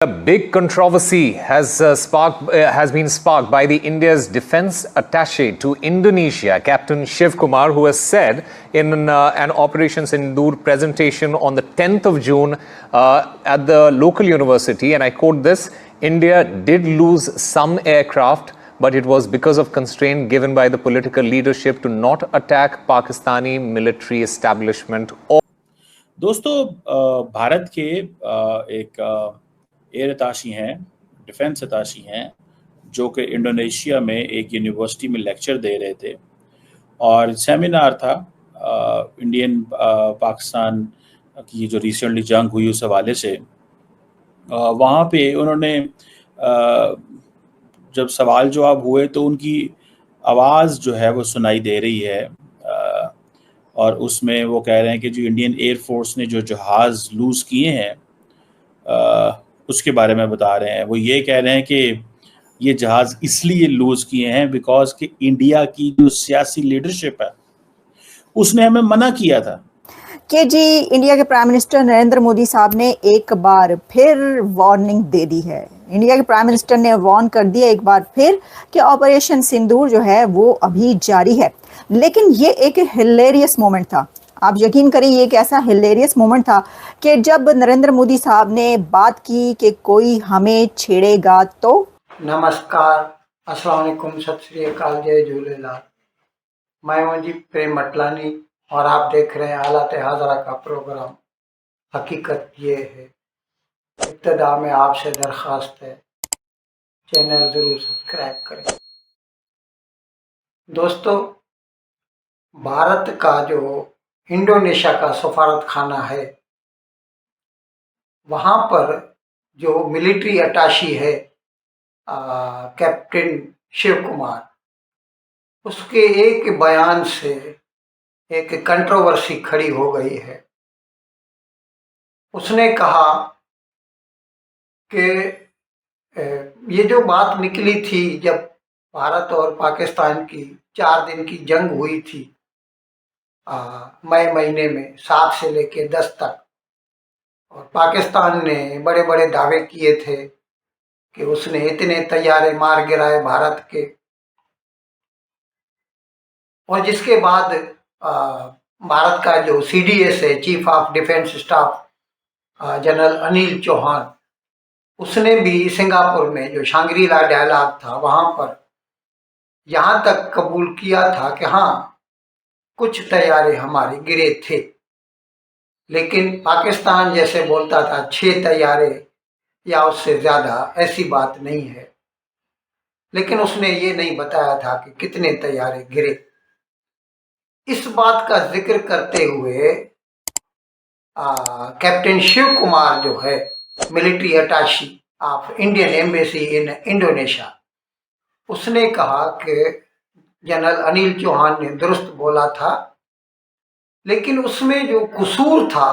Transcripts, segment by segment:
A big controversy has been sparked by the India's defense attaché to Indonesia, Captain Shiv Kumar, who has said in an Operation Sindoor presentation on the 10th of June at the local university, and I quote this: India did lose some aircraft, but it was because of constraint given by the political leadership to not attack Pakistani military establishment. दोस्तों, भारत के एक air attaché हैं, defence attaché हैं, जो कि Indonesia में एक university में लेक्चर दे रहे थे और सेमिनार था इंडियन पाकिस्तान की जो रिसेंटली जंग हुई उस हवाले से। वहाँ पे उन्होंने जब सवाल जवाब हुए तो उनकी आवाज़ जो है वो सुनाई दे रही है और उसमें वो कह रहे हैं कि जो इंडियन एयरफोर्स ने जो जहाज़ लूज़ किए हैं उसके बारे में बता रहे हैं। वो ये कह रहे हैं कि ये जहाज़ इसलिए लूज़ किए हैं बिकॉज कि इंडिया की जो सियासी लीडरशिप है उसने हमें मना किया था कि जी इंडिया के प्राइम मिनिस्टर नरेंद्र मोदी साहब ने एक बार फिर वार्निंग दे दी है। इंडिया के प्राइम मिनिस्टर ने वार्न कर दिया एक बार फिर कि ऑपरेशन सिंदूर जो है वो अभी जारी है। लेकिन ये एक हिलेरियस मोमेंट था, आप यकीन करें ये एक ऐसा हिलेरियस मोमेंट था कि जब नरेंद्र मोदी साहब ने बात की कि कोई हमें छेड़ेगा तो। नमस्कार, अस्सलाम वालेकुम, सत श्री अकाल, जय झूलेलाल। मैं हूं जी प्रेम मटलानी और आप देख रहे हैं हालात हाजरा का प्रोग्राम। हकीकत ये है, इब्तिदा में आपसे दरख्वास्त है चैनल ज़रूर सब्सक्राइब करें। दोस्तों, भारत का जो इंडोनेशिया का सफारत खाना है वहाँ पर जो मिलिट्री अटाशी है कैप्टन शिव कुमार, उसके एक बयान से एक कंट्रोवर्सी खड़ी हो गई है। उसने कहा कि ये जो बात निकली थी जब भारत और पाकिस्तान की 4 दिन की जंग हुई थी मई महीने में 7 से लेके 10 तक, और पाकिस्तान ने बड़े बड़े दावे किए थे कि उसने इतने तैयारे मार गिराए भारत के, और जिसके बाद भारत का जो CDS है, chief of defence staff general Anil Chauhan, उसने भी सिंगापुर में जो शांग्री-ला डायलॉग था वहाँ पर यहाँ तक कबूल किया था कि हाँ कुछ तैयारे हमारे गिरे थे, लेकिन पाकिस्तान जैसे बोलता था 6 तैयारे या उससे ज़्यादा, ऐसी बात नहीं है। लेकिन उसने ये नहीं बताया था कि कितने तैयारे गिरे। इस बात का जिक्र करते हुए कैप्टन शिव कुमार जो है military attache of Indian embassy in Indonesia, उसने कहा कि जनरल अनिल चौहान ने दुरुस्त बोला था, लेकिन उसमें जो कसूर था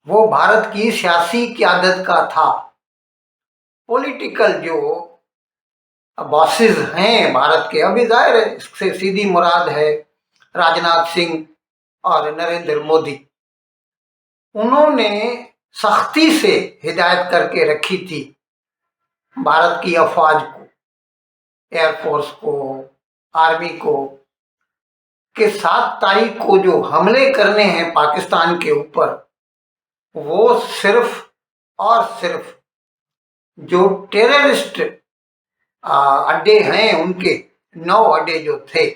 वो भारत की सियासी क़यादत का था। पॉलिटिकल जो बॉसेस हैं भारत के, अभी जाहिर है इससे सीधी मुराद है राजनाथ सिंह और नरेंद्र मोदी, उन्होंने सख्ती से हिदायत करके रखी थी भारत की अफवाज को, एयरफोर्स को, आर्मी को, कि 7 तारीख को जो हमले करने हैं पाकिस्तान के ऊपर, वो सिर्फ और सिर्फ जो टेररिस्ट अड्डे हैं उनके 9 अड्डे जो थे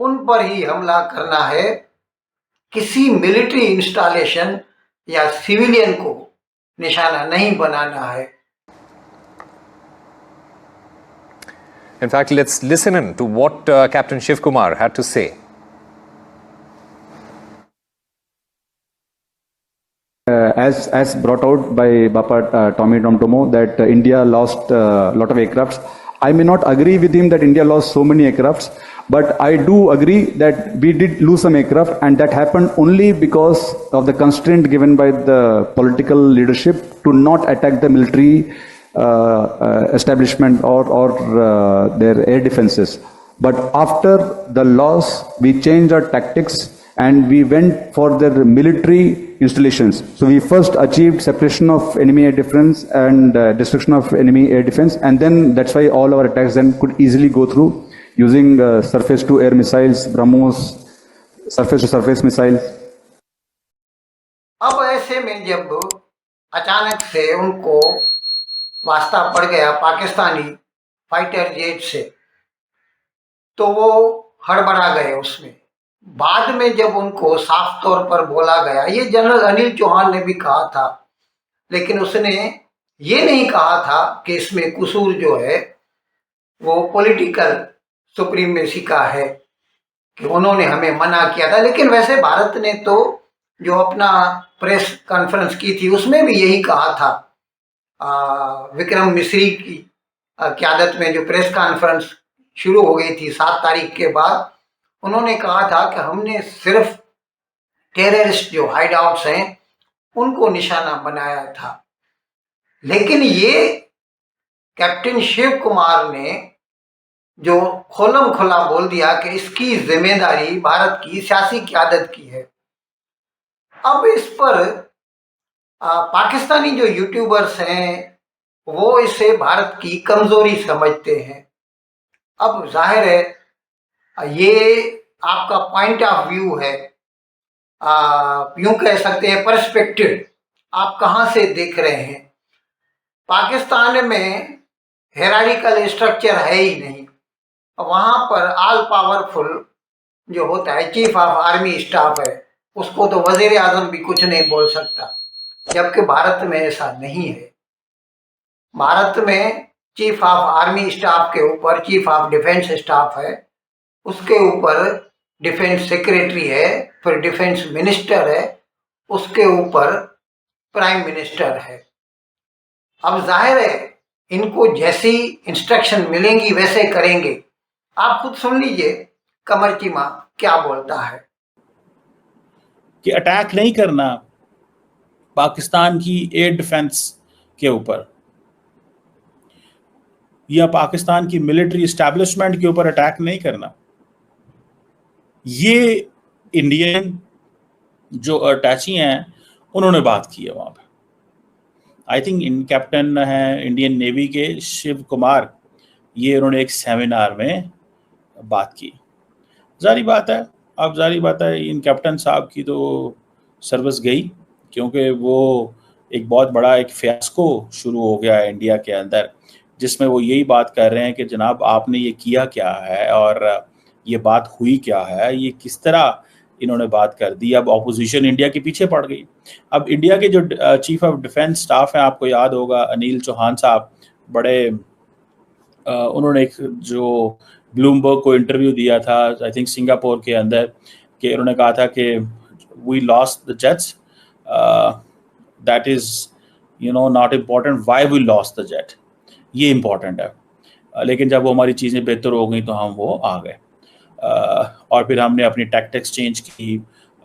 उन पर ही हमला करना है, किसी मिलिट्री इंस्टॉलेशन या सिविलियन को निशाना नहीं बनाना है। In fact, let's listen in to what Captain Shiv Kumar had to say. As brought out by Bapa Tommy Tomtomo, that India lost a lot of aircrafts. I may not agree with him that India lost so many aircrafts, but I do agree that we did lose some aircraft, and that happened only because of the constraint given by the political leadership to not attack the military establishment or their air defenses. But after the loss, we changed our tactics and we went for their military installations. So we first achieved separation of enemy air defense and destruction of enemy air defense, and then that's why all our attacks then could easily go through using surface-to-air missiles, BrahMos, surface-to-surface missiles. अब ऐसे में जब अचानक से उनको वास्ता पड़ गया पाकिस्तानी फाइटर जेट से, तो वो हड़बड़ा गए उसमें। बाद में जब उनको साफ तौर पर बोला गया, ये जनरल अनिल चौहान ने भी कहा था, लेकिन उसने ये नहीं कहा था कि इसमें कसूर जो है वो पॉलिटिकल सुप्रीमेसी का है, कि उन्होंने हमें मना किया था। लेकिन वैसे भारत ने तो जो अपना प्रेस कॉन्फ्रेंस की थी उसमें भी यही कहा था। विक्रम मिश्री की क़यादत में जो प्रेस कॉन्फ्रेंस शुरू हो गई थी 7 तारीख के बाद, उन्होंने कहा था कि हमने सिर्फ टेररिस्ट जो हाइड आउट्स हैं उनको निशाना बनाया था। लेकिन ये कैप्टन शिव कुमार ने जो खोलम खुला बोल दिया कि इसकी जिम्मेदारी भारत की सियासी क़यादत की है। अब इस पर पाकिस्तानी जो यूट्यूबर्स हैं वो इसे भारत की कमजोरी समझते हैं। अब जाहिर है ये आपका पॉइंट ऑफ व्यू है, यूं कह सकते हैं पर्सपेक्टिव, आप कहां से देख रहे हैं। पाकिस्तान में हेरारिकल स्ट्रक्चर है ही नहीं, वहां पर ऑल पावरफुल जो होता है चीफ ऑफ आर्मी स्टाफ है, उसको तो वजीर आजम भी कुछ नहीं बोल सकता, जबकि भारत में ऐसा नहीं है। भारत में चीफ ऑफ आर्मी स्टाफ के ऊपर चीफ ऑफ डिफेंस स्टाफ है, उसके ऊपर डिफेंस सेक्रेटरी है, फिर डिफेंस मिनिस्टर है, उसके ऊपर प्राइम मिनिस्टर है। अब जाहिर है इनको जैसी इंस्ट्रक्शन मिलेंगी वैसे करेंगे। आप खुद सुन लीजिए कमर चीमा क्या बोलता है कि अटैक नहीं करना पाकिस्तान की एयर डिफेंस के ऊपर या पाकिस्तान की मिलिट्री एस्टैब्लिशमेंट के ऊपर अटैक नहीं करना। ये इंडियन जो अटैची हैं उन्होंने बात की है वहाँ पे। आई थिंक इन कैप्टन हैं इंडियन नेवी के शिव कुमार, ये उन्होंने एक सेमिनार में बात की। जारी बात है इन कैप्टन साहब की तो सर्विस गई, क्योंकि वो एक बहुत बड़ा एक फियास्को शुरू हो गया है इंडिया के अंदर, जिसमें वो यही बात कर रहे हैं कि जनाब आपने ये किया क्या है और ये बात हुई क्या है, ये किस तरह इन्होंने बात कर दी। अब ऑपोजिशन इंडिया के पीछे पड़ गई। अब इंडिया के जो चीफ ऑफ डिफेंस स्टाफ हैं, आपको याद होगा अनिल चौहान साहब, बड़े उन्होंने एक जो ब्लूमबर्ग को इंटरव्यू दिया था आई थिंक सिंगापुर के अंदर, कि उन्होंने कहा था कि we lost the jets, that is not important, why we lost the jet, ये इम्पॉर्टेंट है। लेकिन जब वो हमारी चीज़ें बेहतर हो गई तो हम वो आ गए, और फिर हमने अपनी टैक्टिक्स चेंज की,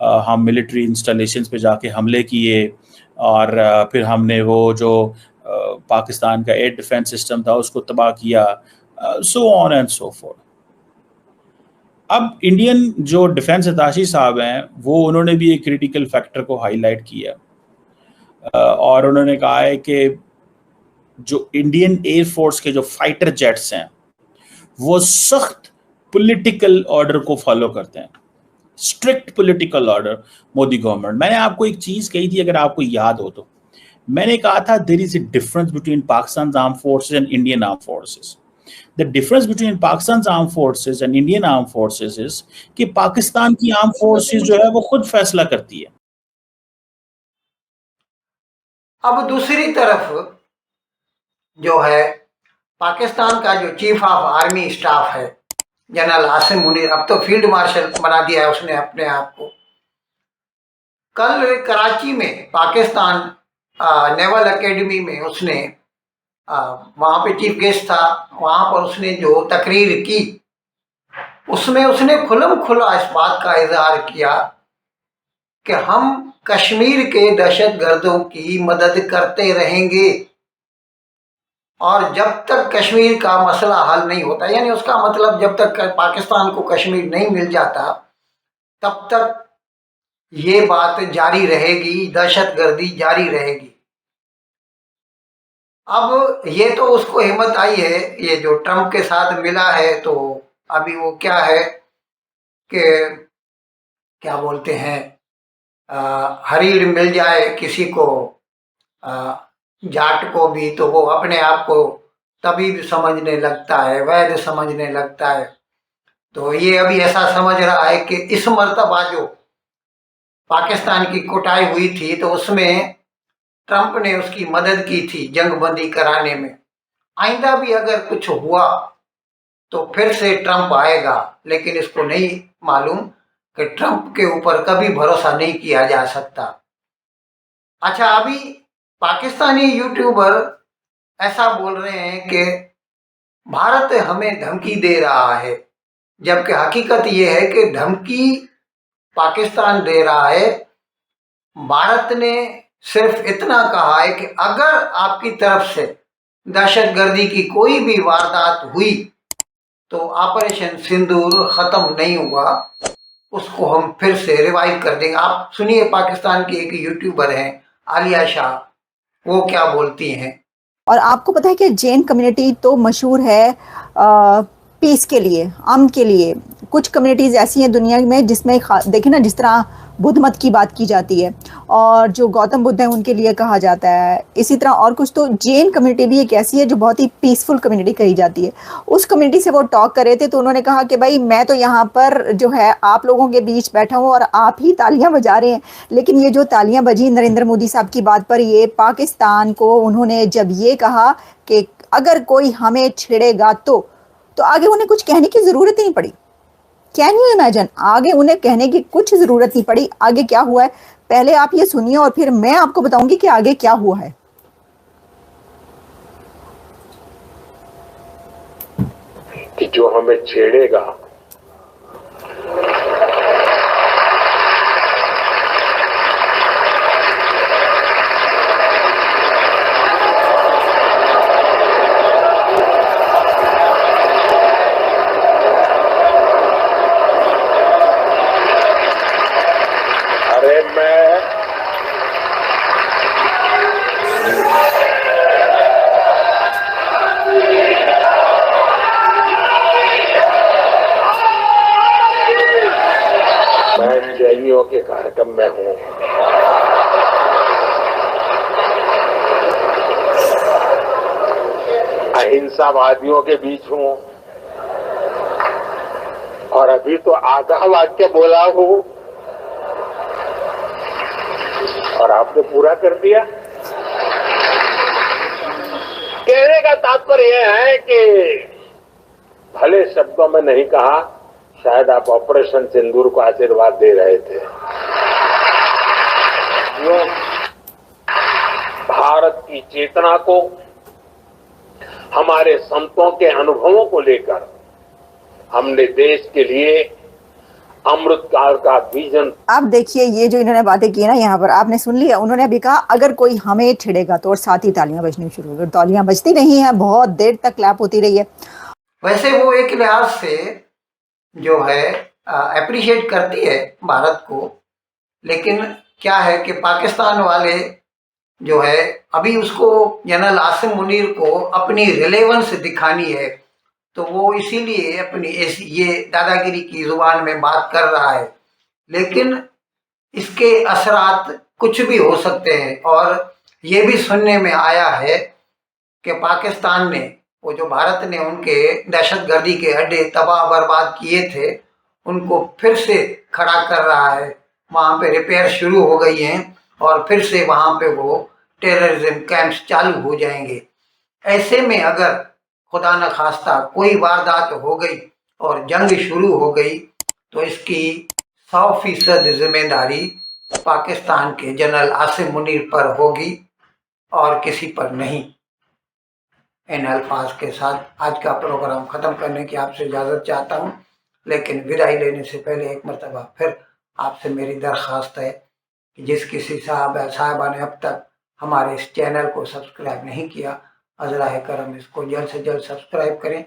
हम मिलिट्री इंस्टॉलेशंस पे जाके हमले किए, और फिर हमने वो जो पाकिस्तान का एयर डिफेंस सिस्टम था उसको तबाह किया, so on and so fourth. अब इंडियन जो डिफेंस अताशी साहब हैं वो उन्होंने भी एक क्रिटिकल फैक्टर को हाईलाइट किया, और उन्होंने कहा है कि जो इंडियन एयर फोर्स के जो फाइटर जेट्स हैं वो सख्त पॉलिटिकल ऑर्डर को फॉलो करते हैं, strict political order Modi government. मैंने आपको एक चीज कही थी, अगर आपको याद हो तो, मैंने कहा था there is a difference between Pakistan arm forces and Indian arm forces. The difference between Pakistan arm forces and Indian arm forces is कि पाकिस्तान की आर्म फोर्सेस जो है वो खुद फैसला करती है। अब दूसरी तरफ जो है पाकिस्तान का जो चीफ ऑफ आर्मी स्टाफ है जनरल आसिम मुनीर, अब तो फील्ड मार्शल बना दिया है उसने अपने आप को। कल कराची में पाकिस्तान नेवल एकेडमी में उसने वहाँ पे चीफ गेस्ट था, वहाँ पर उसने जो तकरीर की उसमें उसने खुल्म खुला इस बात का इजहार किया कि हम कश्मीर के दहशतगर्दों की मदद करते रहेंगे, और जब तक कश्मीर का मसला हल नहीं होता, यानी उसका मतलब जब तक पाकिस्तान को कश्मीर नहीं मिल जाता तब तक ये बात जारी रहेगी, दहशतगर्दी जारी रहेगी। अब ये तो उसको हिम्मत आई है, ये जो ट्रंप के साथ मिला है, तो अभी वो क्या है कि क्या बोलते हैं, हरीड़ मिल जाए किसी को, अ, जाट को भी, तो वो अपने आप को तबीब समझने लगता है, वैद्य समझने लगता है। तो ये अभी ऐसा समझ रहा है कि इस मर्तबा जो पाकिस्तान की कुटाई हुई थी, तो उसमें ट्रंप ने उसकी मदद की थी जंगबंदी कराने में। आइंदा भी अगर कुछ हुआ तो फिर से ट्रंप आएगा, लेकिन इसको नहीं मालूम कि ट्रंप के ऊपर कभी भरोसा नहीं किया जा सकता। अच्छा, अभी पाकिस्तानी यूट्यूबर ऐसा बोल रहे हैं कि भारत हमें धमकी दे रहा है, जबकि हकीकत यह है कि धमकी पाकिस्तान दे रहा है। भारत ने सिर्फ इतना कहा है कि अगर आपकी तरफ से दहशतगर्दी की कोई भी वारदात हुई तो ऑपरेशन सिंदूर खत्म नहीं हुआ, उसको हम फिर से रिवाइव कर देंगे। आप सुनिए, पाकिस्तान की एक यूट्यूबर हैं आलिया शाह, वो क्या बोलती हैं। और आपको पता है कि जैन कम्युनिटी तो मशहूर है पीस के लिए, अमन के लिए। कुछ कम्युनिटीज़ ऐसी हैं दुनिया में जिसमें देखें ना, जिस तरह बुद्ध मत की बात की जाती है और जो गौतम बुद्ध हैं उनके लिए कहा जाता है, इसी तरह और कुछ। तो जैन कम्युनिटी भी एक ऐसी है जो बहुत ही पीसफुल कम्युनिटी कही जाती है। उस कम्युनिटी से वो टॉक कर रहे थे, तो उन्होंने कहा कि भाई मैं तो यहाँ पर जो है आप लोगों के बीच बैठा हूँ और आप ही तालियां बजा रहे हैं, लेकिन ये जो तालियां बजी नरेंद्र मोदी साहब की बात पर, ये पाकिस्तान को उन्होंने जब ये कहा कि अगर कोई हमें छेड़ेगा तो आगे उन्हें कुछ कहने की ज़रूरत ही नहीं पड़ी। कैन यू इमेजिन, आगे उन्हें कहने की कुछ ज़रूरत नहीं पड़ी। आगे क्या हुआ है पहले आप ये सुनिए और फिर मैं आपको बताऊंगी कि आगे क्या हुआ है। कि जो हमें छेड़ेगा के कार्यक्रम में हूं। अहिंसावादियों के बीच हूं और अभी तो आधा वाक्य बोला हूं और आपने पूरा कर दिया। कहने का तात्पर्य यह है कि भले शब्दों में नहीं कहा, शायद आप ऑपरेशन सिंदूर को आशीर्वाद दे रहे थे। जो भारत की चेतना को, हमारे संतों के अनुभवों को लेकर हमने देश के लिए अमृत काल का विजन। अब देखिए ये जो इन्होंने बातें की ना, यहाँ पर आपने सुन लिया, उन्होंने अभी कहा अगर कोई हमें छिड़ेगा तो, और साथ ही तालियां बजनी शुरू हो गई। तालियां बजती नहीं है, बहुत देर तक क्लैप होती रही है। वैसे वो एक लिहाज से जो है अप्रिशिएट करती है भारत को, लेकिन क्या है कि पाकिस्तान वाले जो है अभी उसको, जनरल आसिम मुनीर को अपनी रिलेवेंस दिखानी है, तो वो इसीलिए अपनी ये दादागिरी की जुबान में बात कर रहा है। लेकिन इसके असरात कुछ भी हो सकते हैं। और ये भी सुनने में आया है कि पाकिस्तान ने, वो जो भारत ने उनके दहशतगर्दी के अड्डे तबाह बर्बाद किए थे, उनको फिर से खड़ा कर रहा है। वहाँ पे रिपेयर शुरू हो गई हैं और फिर से वहाँ पे वो टेररिज्म कैंप्स चालू हो जाएंगे। ऐसे में अगर खुदा न खास्ता कोई वारदात हो गई और जंग शुरू हो गई, तो इसकी 100% जिम्मेदारी पाकिस्तान के जनरल आसिम मुनीर पर होगी और किसी पर नहीं। इन अल्फाज के साथ आज का प्रोग्राम ख़त्म करने की आपसे इजाज़त चाहता हूँ, लेकिन विदाई लेने से पहले एक मरतबा फिर आपसे मेरी दरख्वास्त है कि जिस किसी साहबा ने अब तक हमारे इस चैनल को सब्सक्राइब नहीं किया, अज़राए करम इसको जल्द से जल्द सब्सक्राइब करें,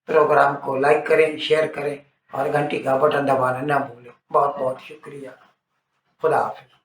प्रोग्राम को लाइक करें, शेयर करें और घंटी का बटन दबाना ना भूलें। बहुत बहुत शुक्रिया। खुदा हाफिज।